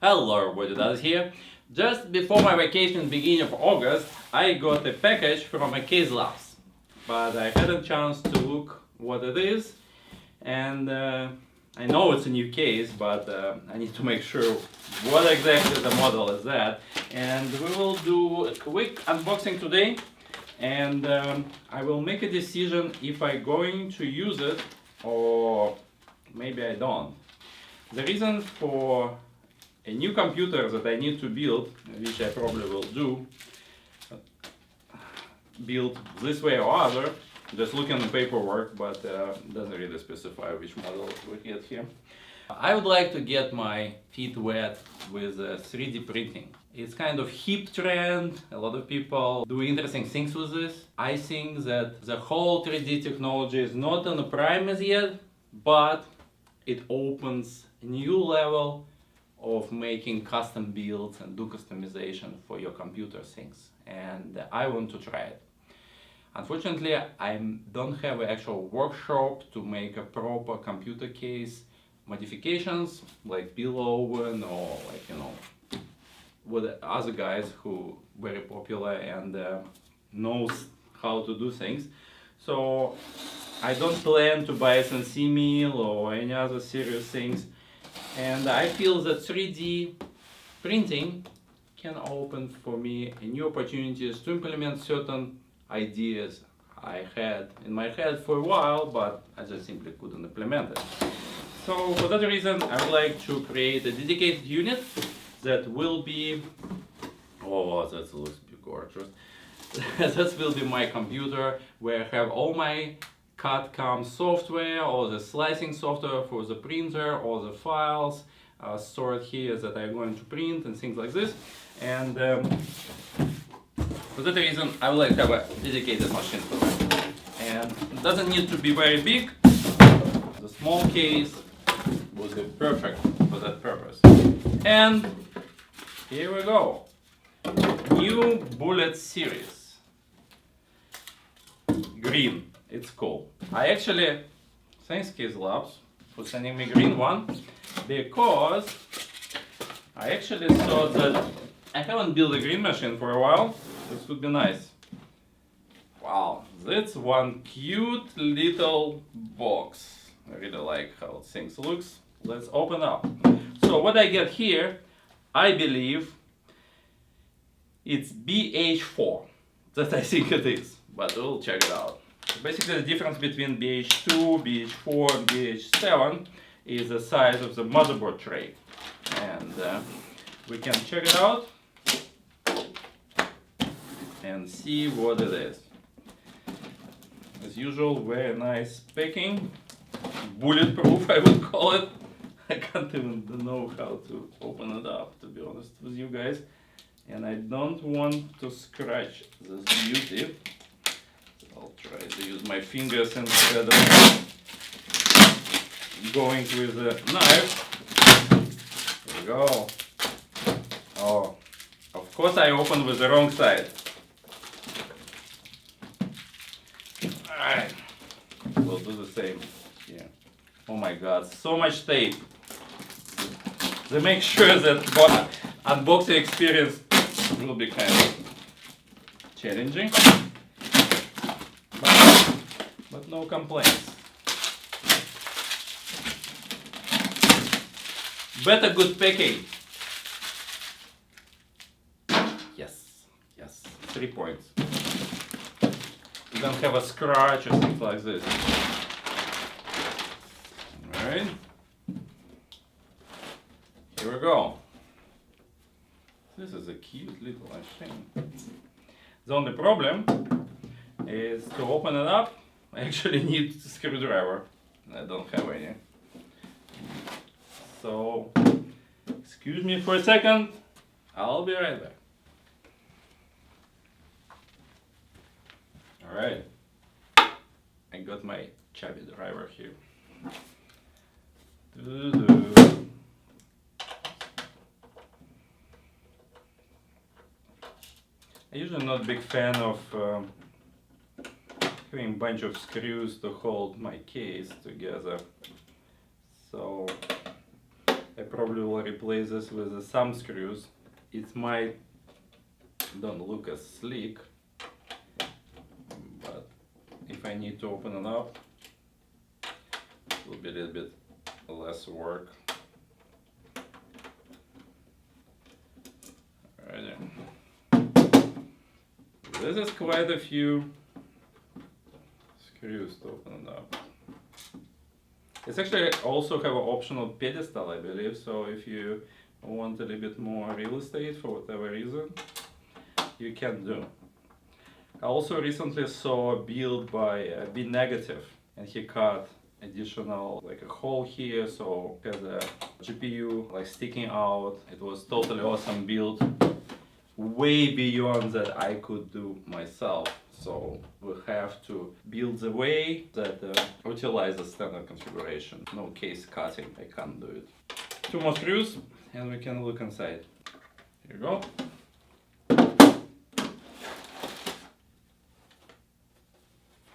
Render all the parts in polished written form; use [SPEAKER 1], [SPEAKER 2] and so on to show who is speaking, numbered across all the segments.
[SPEAKER 1] Hello everybody, Daz here. Just before my vacation beginning of August, I got a package from a Case Labs, but I hadn't chance to look what it is, and I know it's a new case, but I need to make sure what exactly the model is that, and we will do a quick unboxing today, and I will make a decision if I'm going to use it or maybe I don't. The reason for a new computer that I need to build, which I probably will do, build this way or other, just looking at the paperwork, but doesn't really specify which model we get here. I would like to get my feet wet with 3D printing. It's kind of hip trend, a lot of people do interesting things with this. I think that the whole 3D technology is not on the prime as yet, but it opens a new level of making custom builds and do customization for your computer things, and I want to try it. Unfortunately, I don't have an actual workshop to make a proper computer case modifications like Beethoven or with other guys who very popular and knows how to do things. So I don't plan to buy a SNC mill or any other serious things. And I feel that 3D printing can open for me new opportunities to implement certain ideas I had in my head for a while, but I just simply couldn't implement it. So for that reason, I would like to create a dedicated unit that will be, oh, that looks gorgeous. That will be my computer where I have all my CAD/CAM software, all the slicing software for the printer, all the files stored here that I'm going to print and things like this. And for that reason, I would like to have a dedicated machine for that. And it doesn't need to be very big. The small case would be perfect for that purpose. And here we go. New Bullet series. Green. It's cool. I actually, thanks Case Labs for sending me green one, because I actually thought that I haven't built a green machine for a while. This would be nice. Wow, that's one cute little box. I really like how things looks. Let's open up. So what I get here, I believe it's BH4. That I think it is, but we'll check it out. Basically, the difference between BH2, BH4, and BH7 is the size of the motherboard tray. And we can check it out and see what it is. As usual, very nice packing. Bulletproof, I would call it. I can't even know how to open it up, to be honest with you guys. And I don't want to scratch this beauty. I'll try to use my fingers instead of going with a knife. There we go. Oh, of course I opened with the wrong side. Alright, we'll do the same here. Oh my god, so much tape. They make sure that unboxing experience will be kind of challenging. But no complaints. Better good packing. Yes, 3 points. You don't have a scratch or something like this. Alright. Here we go. This is a cute little machine. The only problem is to open it up, I actually need a screwdriver. I don't have any. So, excuse me for a second. I'll be right back. Alright. I got my chubby driver here. I'm usually not a big fan of having a bunch of screws to hold my case together. So I probably will replace this with some screws. It might don't look as sleek, but if I need to open it up, it will be a little bit less work. Alrighty. This is quite a few screws to open it up. It's actually also have an optional pedestal, I believe, so if you want a little bit more real estate for whatever reason, you can do. I also recently saw a build by B Negative, and he cut additional like a hole here, so it has a GPU like sticking out. It was totally awesome build, way beyond that I could do myself. So we have to build the way that utilize the standard configuration. No case cutting, I can't do it. 2 more screws and we can look inside. Here you go.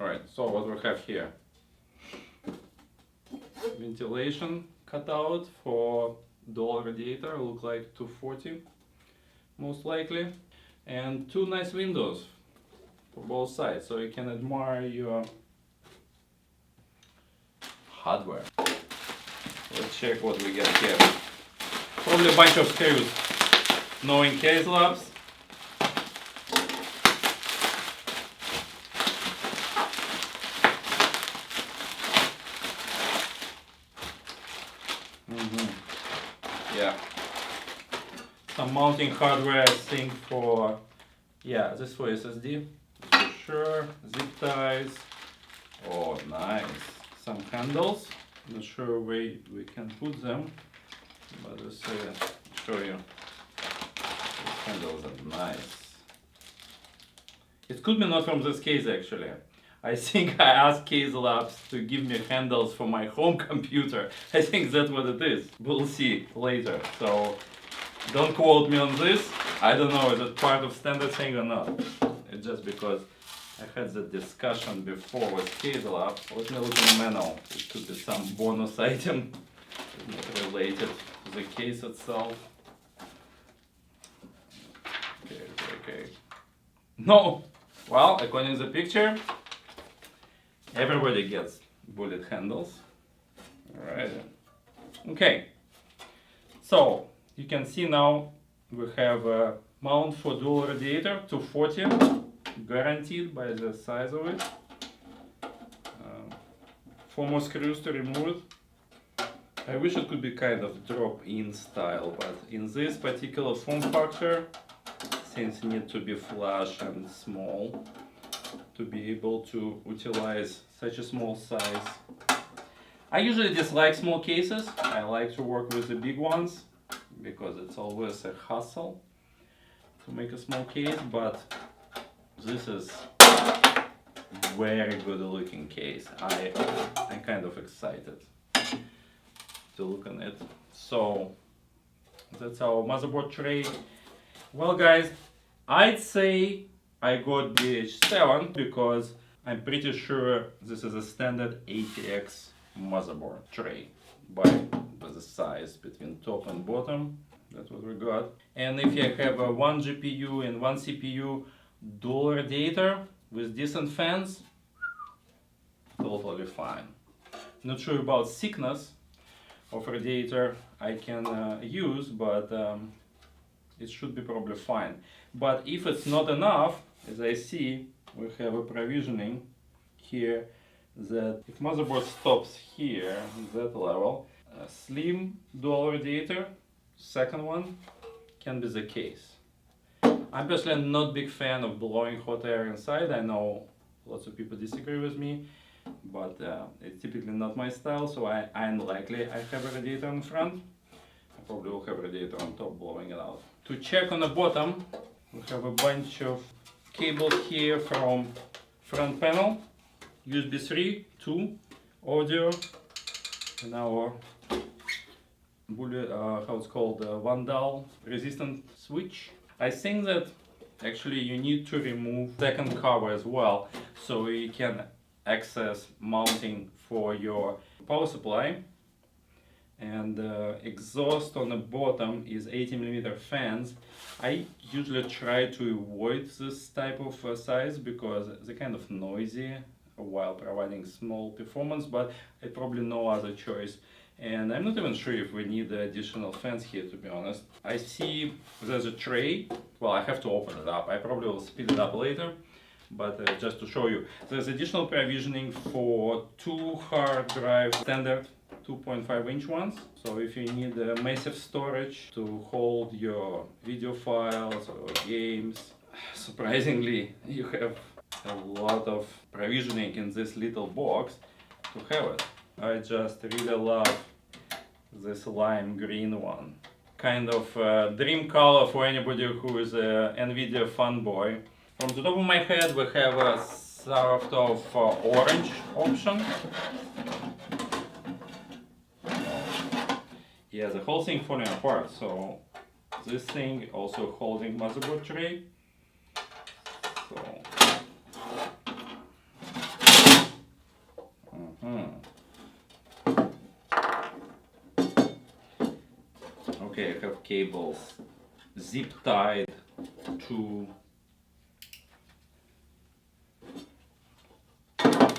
[SPEAKER 1] Alright, so what we have here. Ventilation cutout for dual radiator, look like 240 most likely. And 2 nice windows for both sides, so you can admire your hardware. Let's check what we get here. Probably a bunch of screws. Knowing Case Labs. Yeah. Some mounting hardware, I think, for, yeah, this for SSD. For sure, zip ties. Oh, nice. Some handles. Not sure where we can put them, but let's show you. These handles are nice. It could be not from this case actually. I think I asked Case Labs to give me handles for my home computer. I think that's what it is. We'll see later. So don't quote me on this. I don't know is it part of standard thing or not. It's just because I had the discussion before with Case Labs. Let me look in the manual. It could be some bonus item not related to the case itself. Okay. No! Well, according to the picture, everybody gets bullet handles. Alright. Okay. So, you can see now we have a mount for dual radiator 240. Guaranteed by the size of it. 4 more screws to remove it. I wish it could be kind of drop-in style, but in this particular form factor, things need to be flush and small to be able to utilize such a small size. I usually dislike small cases. I like to work with the big ones because it's always a hassle to make a small case, but this is very good looking case. I'm kind of excited to look on it. So that's our motherboard tray. Well guys, I'd say I got DH7 because I'm pretty sure this is a standard ATX motherboard tray by the size between top and bottom. That's what we got. And if you have a 1 GPU and 1 CPU dual radiator with decent fans, totally fine. Not sure about thickness of radiator I can use, but it should be probably fine. But if it's not enough, as I see, we have a provisioning here that if motherboard stops here, that level, a slim dual radiator, second one, can be the case. I'm personally not a big fan of blowing hot air inside. I know lots of people disagree with me, but it's typically not my style, so I unlikely I have a radiator in front. I probably will have a radiator on top blowing it out. To check on the bottom, we have a bunch of cables here from front panel, USB 3, 2, audio, and our how it's called, Vandal resistant switch. I think that actually you need to remove second cover as well, so you can access mounting for your power supply and the exhaust on the bottom is 80mm fans. I usually try to avoid this type of size because they're kind of noisy while providing small performance, but I probably no other choice. And I'm not even sure if we need the additional fans here, to be honest. I see there's a tray. Well, I have to open it up. I probably will speed it up later, but just to show you, there's additional provisioning for 2 hard drive standard 2.5-inch ones. So if you need massive storage to hold your video files or games, surprisingly, you have a lot of provisioning in this little box to have it. I just really love this lime green one. Kind of dream color for anybody who is a NVIDIA fanboy. From the top of my head we have a sort of orange option. Yeah, the whole thing falling apart, so this thing also holding motherboard tray. So okay, I have cables zip tied to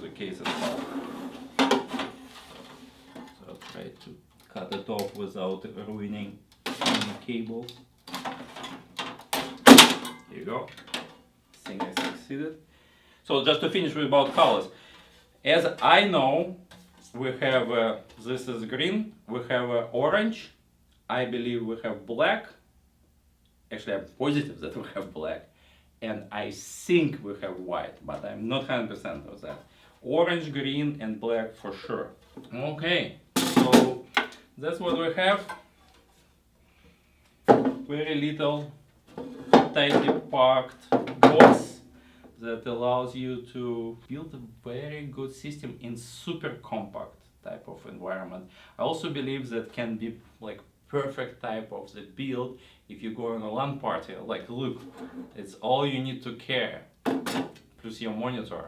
[SPEAKER 1] the case itself. So I'll try to cut it off without ruining any cables. Here you go. I think I succeeded. So just to finish with about colors. As I know, we have this is green, we have orange, I believe we have black. Actually, I'm positive that we have black, and I think we have white, but I'm not 100% of that. Orange, green, and black for sure. Okay, so that's what we have. Very little, tightly packed box that allows you to build a very good system in super compact type of environment. I also believe that can be like perfect type of the build if you go on a LAN party. Like, look, it's all you need to carry, plus your monitor.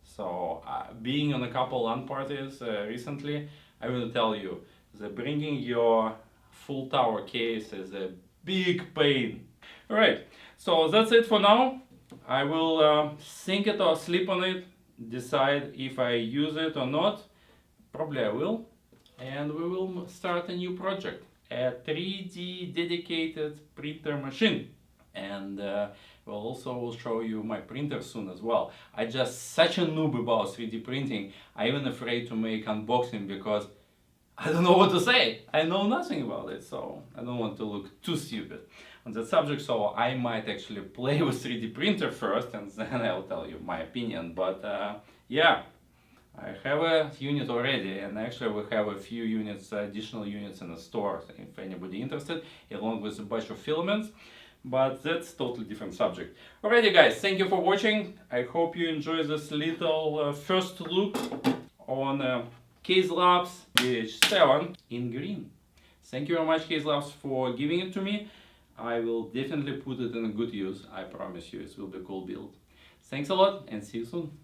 [SPEAKER 1] So being on a couple LAN parties recently, I will tell you that bringing your full tower case is a big pain. Alright, so that's it for now. I will think it or sleep on it, decide if I use it or not. Probably I will. And we will start a new project, a 3D dedicated printer machine. And we'll also show you my printer soon as well. I just such a noob about 3D printing. I'm even afraid to make unboxing because I don't know what to say. I know nothing about it, so I don't want to look too stupid on that subject. So I might actually play with 3D printer first, and then I'll tell you my opinion. But yeah, I have a unit already, and actually we have a few units, additional units in the store, if anybody interested, along with a bunch of filaments. But that's totally different subject. Alrighty guys, thank you for watching. I hope you enjoy this little first look on Case Labs DH7 in green. Thank you very much, Case Labs, for giving it to me. I will definitely put it in a good use. I promise you it will be a cool build. Thanks a lot and see you soon.